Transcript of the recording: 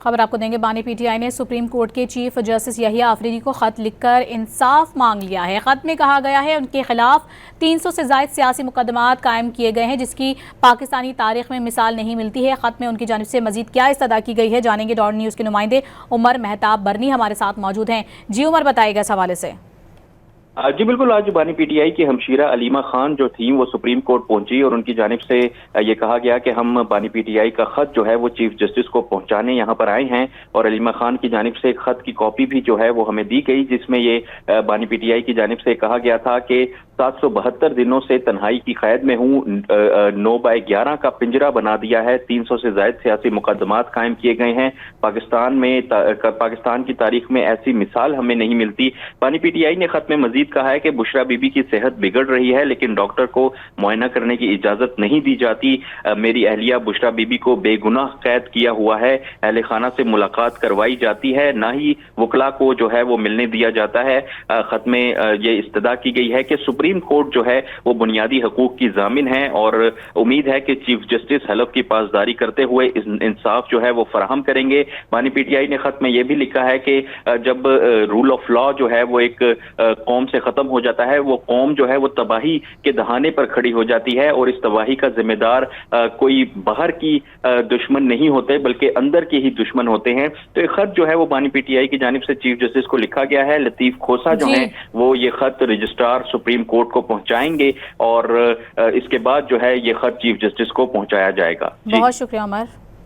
خبر آپ کو دیں گے، بانی پی ٹی آئی نے سپریم کورٹ کے چیف جسٹس یحییٰ آفریدی کو خط لکھ کر انصاف مانگ لیا ہے۔ خط میں کہا گیا ہے ان کے خلاف 300 سے زائد سیاسی مقدمات قائم کیے گئے ہیں، جس کی پاکستانی تاریخ میں مثال نہیں ملتی ہے۔ خط میں ان کی جانب سے مزید کیا استدعا کی گئی ہے، جانیں گے۔ ڈان نیوز کے نمائندے عمر مہتاب برنی ہمارے ساتھ موجود ہیں۔ جی عمر، بتائیے گا اس حوالے سے۔ جی بالکل، آج بانی پی ٹی آئی کی ہمشیرہ علیمہ خان جو تھیں وہ سپریم کورٹ پہنچی اور ان کی جانب سے یہ کہا گیا کہ ہم بانی پی ٹی آئی کا خط جو ہے وہ چیف جسٹس کو پہنچانے یہاں پر آئے ہیں، اور علیمہ خان کی جانب سے ایک خط کی کاپی بھی جو ہے وہ ہمیں دی گئی، جس میں یہ بانی پی ٹی آئی کی جانب سے کہا گیا تھا کہ 772 دنوں سے تنہائی کی قید میں ہوں، 9/11 کا پنجرہ بنا دیا ہے، 300 سے زائد سیاسی مقدمات قائم کیے گئے ہیں، پاکستان کی تاریخ میں ایسی مثال ہمیں نہیں ملتی۔ بانی پی ٹی آئی نے خط میں مزید کہا ہے کہ بشرا بی بی کی صحت بگڑ رہی ہے، لیکن ڈاکٹر کو معائنہ کرنے کی اجازت نہیں دی جاتی۔ میری اہلیہ بشرا بی بی کو بے گناہ قید کیا ہوا ہے، اہل خانہ سے ملاقات کروائی جاتی ہے، نہ ہی وکلا کو جو ہے وہ ملنے دیا جاتا ہے۔ خط میں یہ استدعا کی گئی ہے کہ سپریم کورٹ جو ہے وہ بنیادی حقوق کی ضامن ہے، اور امید ہے کہ چیف جسٹس حلف کی پاسداری کرتے ہوئے انصاف جو ہے وہ فراہم کریں گے۔ بانی پی ٹی آئی نے خط میں یہ بھی لکھا ہے کہ جب رول آف لا جو ہے وہ ایک قوم سے ختم ہو جاتا ہے، وہ قوم جو ہے وہ تباہی کے دہانے پر کھڑی ہو جاتی ہے، اور اس تباہی کا ذمہ دار کوئی باہر کی دشمن نہیں ہوتے بلکہ اندر کے ہی دشمن ہوتے ہیں۔ تو یہ خط جو ہے وہ بانی پی ٹی آئی کی جانب سے چیف جسٹس کو لکھا گیا ہے۔ لطیف کھوسہ جو ہیں وہ یہ خط رجسٹرار سپریم کورٹ کو پہنچائیں گے، اور اس کے بعد جو ہے یہ خط چیف جسٹس کو پہنچایا جائے گا۔ بہت شکریہ عمر۔